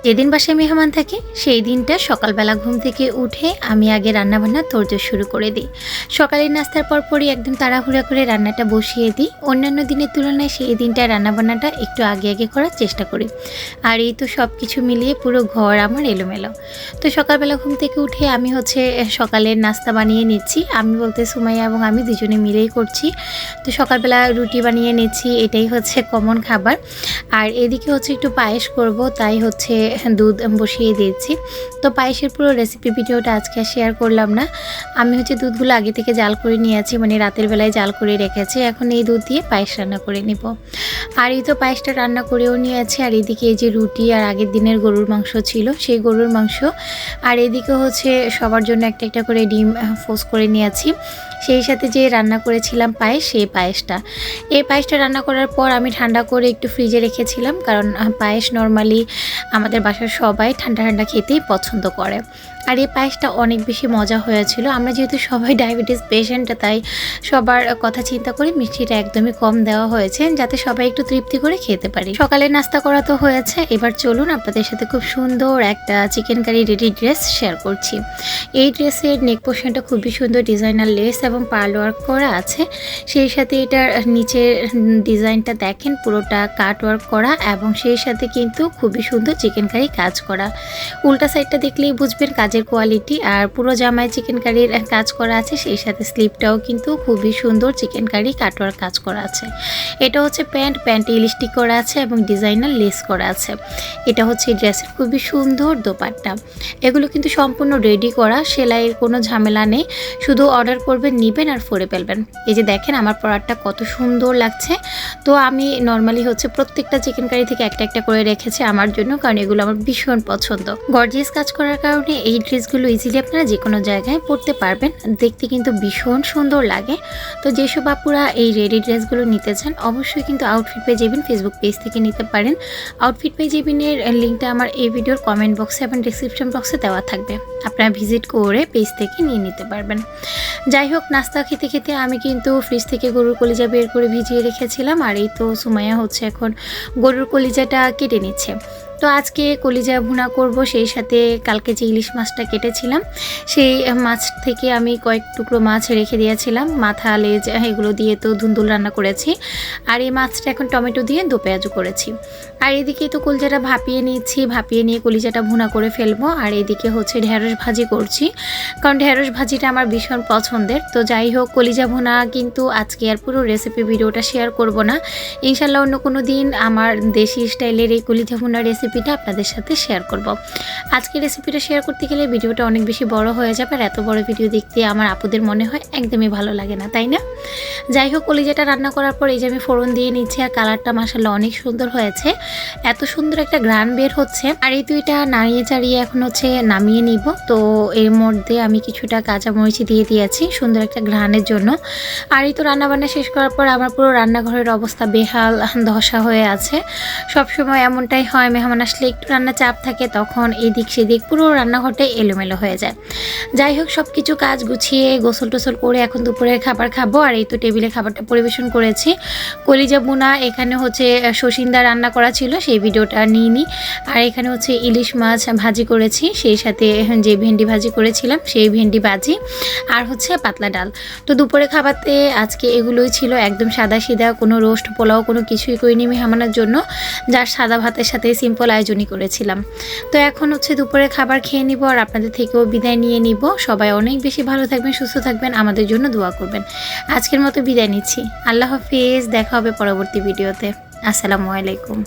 যেদিন বাসায় মেহমান থাকে সেই দিনটা সকালবেলা ঘুম থেকে উঠে আমি আগে রান্নাবান্নার তোড়জোড় শুরু করে দিই। সকালের নাস্তার পরপরই একদম তাড়াহুড়া করে রান্নাটা বসিয়ে দিই। অন্যান্য দিনের তুলনায় সেই দিনটায় রান্নাবান্নাটা একটু আগে আগে করার চেষ্টা করি। আর এই তো সব কিছু মিলিয়ে পুরো ঘর আমার এলোমেলো। তো সকালবেলা ঘুম থেকে উঠে আমি সকালের নাস্তা বানিয়ে নিচ্ছি। আমি বলতে সুমাইয়া এবং আমি দুজনে মিলেই করছি। তো সকালবেলা রুটি বানিয়ে নিচ্ছি, এটাই কমন খাবার। আর এদিকে একটু পায়েস করব, তাই দুধ বসিয়ে দিয়েছি। তো পায়েসের পুরো রেসিপি ভিডিওটা আজকে শেয়ার করলাম না। আমি দুধগুলো আগে থেকে জাল করে নিয়েছি, মানে রাতের বেলায় জাল করে রেখেছি। এখন এই দুধ দিয়ে পায়েস রান্না করে নিব। আর এই তো পায়েসটা রান্না করেও নিয়েছি। আর এদিকে এই যে রুটি আর আগের দিনের গরুর মাংস ছিল, সেই গরুর মাংস। আর এদিকে সবার জন্য একটা একটা করে ডিম ফোস করে নিয়েছি। সেই সাথে যে রান্না করেছিলাম পায়েস, সেই পায়েসটা। এই পায়েসটা রান্না করার পর আমি ঠান্ডা করে একটু ফ্রিজে রেখেছিলাম, কারণ পায়েস নর্মালি আমাদের বাসার সবাই ঠান্ডা ঠান্ডা খেতেই পছন্দ করে। আর এই পায়েসটা অনেক বেশি মজা হয়েছিল। আমরা যেহেতু সবাই ডায়াবেটিস পেশেন্ট, তাই সবার কথা চিন্তা করে মিষ্টিটা একদমই কম দেওয়া হয়েছে, যাতে সবাই একটু তৃপ্তি করে খেতে পারি। সকালে নাস্তা করা তো হয়েছে, এবার চলুন আপনাদের সাথে খুব সুন্দর একটা chicken curry ready dress share করছি। এই ড্রেসের নেক পোর্শনটা খুবই সুন্দর ডিজাইনার লেস এবং পার্ল ওয়ার্ক করা আছে। সেই সাথে এটার নিচের ডিজাইনটা দেখেন, পুরোটা কাট ওয়ার্ক করা, এবং সেই সাথে কিন্তু খুবই সুন্দর চিকেন কারি কাজ করা। উল্টা সাইডটা দেখলেই বুঝবেন কাজের কোয়ালিটি। আর পুরো জামায় চিকেন কারির কাজ করা আছে, সেই সাথে স্লিপটাও কিন্তু খুবই সুন্দর চিকেন কারি কাটওয়ার্ক কাজ করা আছে। এটা প্যান্ট ইলাস্টিক করা আছে এবং ডিজাইনার লেস করা আছে। এটা ড্রেসের খুবই সুন্দর দোপাট্টা। এগুলো কিন্তু সম্পূর্ণ রেডি করা, সেলাইয়ের কোনো ঝামেলা নেই। শুধু অর্ডার করবেন, নেবেন আর পরে ফেলবেন। এই যে দেখেন আমার পরাটা কত সুন্দর লাগছে। তো আমি নর্মালি প্রত্যেকটা চিকেন কারি থেকে একটা একটা করে রেখেছি আমার জন্য, কারণ এগুলো আমার ভীষণ পছন্দ। গর্জিয়াস কাজ করার কারণে এই ড্রেসগুলো ইজিলি আপনারা যে কোনো জায়গায় পরতে পারবেন, দেখতে কিন্তু ভীষণ সুন্দর লাগে। তো যেসব আপুরা এই রেডি ড্রেসগুলো নিতে চান, অবশ্যই কিন্তু outfit page even Facebook page থেকে নিতে পারেন। আউটফিট পেজ ইভেনের লিঙ্কটা আমার এই ভিডিওর কমেন্ট বক্সে এবং ডিসক্রিপশন বক্সে দেওয়া থাকবে, আপনারা ভিজিট করে পেজ থেকে নিয়ে নিতে পারবেন। যাই হোক, নাস্তা খেতে খেতে আমি কিন্তু ফ্রিজ থেকে গরুর কলিজা বের করে ভিজিয়ে রেখেছিলাম। আর এই তো সুমাইয়া এখন গরুর কলিজাটা কেটে নিচ্ছে। তো আজকে কলিজা ভুনা করব, সেই সাথে কালকে যে ইলিশ মাছটা কেটেছিলাম, সেই মাছ থেকে আমি কয়েক টুকরো মাছ রেখে দিয়েছিলাম, মাথা লেজ এগুলো দিয়ে তো ধুন্দুল রান্না করেছি। আর এই মাছটা এখন টমেটো দিয়ে দো পেঁয়াজু করেছি। আর এদিকে তো কলিজাটা ভাপিয়ে নিচ্ছি, ভাপিয়ে নিয়ে কলিজাটা ভুনা করে ফেলবো। আর এদিকে ঢেঁড়স ভাজি করছি, কারণ ঢেঁড়স ভাজিটা আমার ভীষণ পছন্দের। তো যাই হোক, কলিজা ভুনা কিন্তু আজকে আর পুরো রেসিপি ভিডিওটা শেয়ার করব না। ইনশাল্লাহ অন্য কোনো দিন আমার দেশি স্টাইলের এই কলিজা ভুনা রেসিপিটা আপনাদের সাথে শেয়ার করব। আজকে রেসিপিটা শেয়ার করতে গেলে ভিডিওটা অনেক বেশি বড় হয়ে যাবে, আর এত বড় ভিডিও দেখতে আমার আপুদের মনে হয় একদমই ভালো লাগে না, তাই না? যাই হোক, কলিজাটা রান্না করার পর এই যে আমি ফোড়ন দিয়ে নিচ্ছি, আর কালারটা মাশাআল্লাহ অনেক সুন্দর হয়েছে। এত সুন্দর একটা ঘ্রাণ বের হচ্ছে। আর এই তো এটা নাড়িয়ে চাড়িয়ে এখন নামিয়ে নিব। তো এর মধ্যে আমি কিছুটা কাঁচামরিচ দিয়ে দিয়েছি সুন্দর একটা ঘ্রাণের জন্য। আর এই তো রান্নাবান্না শেষ করার পর আমার পুরো রান্নাঘরের অবস্থা বেহাল দশা হয়ে আছে। সবসময় এমনটাই হয়, মেহমান আসলে একটু রান্না চাপ থাকে, তখন এদিক সেদিক পুরো রান্নাঘরটাই এলোমেলো হয়ে যায়। যাই হোক, সব কিছু কাজ গুছিয়ে গোসল টোসল করে এখন দুপুরের খাবার খাবো। আর এই তো টেবিলে খাবারটা পরিবেশন করেছি। কলিজা বুনা, এখানে শশিন্দা রান্না করা ছিল, সেই ভিডিওটা নিয়ে নিই। আর এখানে ইলিশ মাছ ভাজি করেছি, সেই সাথে যে ভেন্ডি ভাজি করেছিলাম সেই ভেন্ডি ভাজি, আর পাতলা ডাল। তো দুপুরে খাবারতে আজকে এগুলোই ছিল, একদম সাদা সিধা, কোনো রোস্ট পোলাও কোনো কিছুই করিনি মেহমানের জন্য, যার সাদা ভাতের সাথে সিম্পল আয়োজনই করেছিলাম। তো এখন দুপুরে খাবার খেয়ে নিব, আর আপনাদের থেকেও বিদায় নিয়ে নিব। সবাই অনেক বেশি ভালো থাকবেন, সুস্থ থাকবেন, আমাদের জন্য দোয়া করবেন। আজকের মতো বিদায় নিচ্ছি। আল্লাহ হাফিজ, দেখা হবে পরবর্তী ভিডিওতে। আসসালামু আলাইকুম।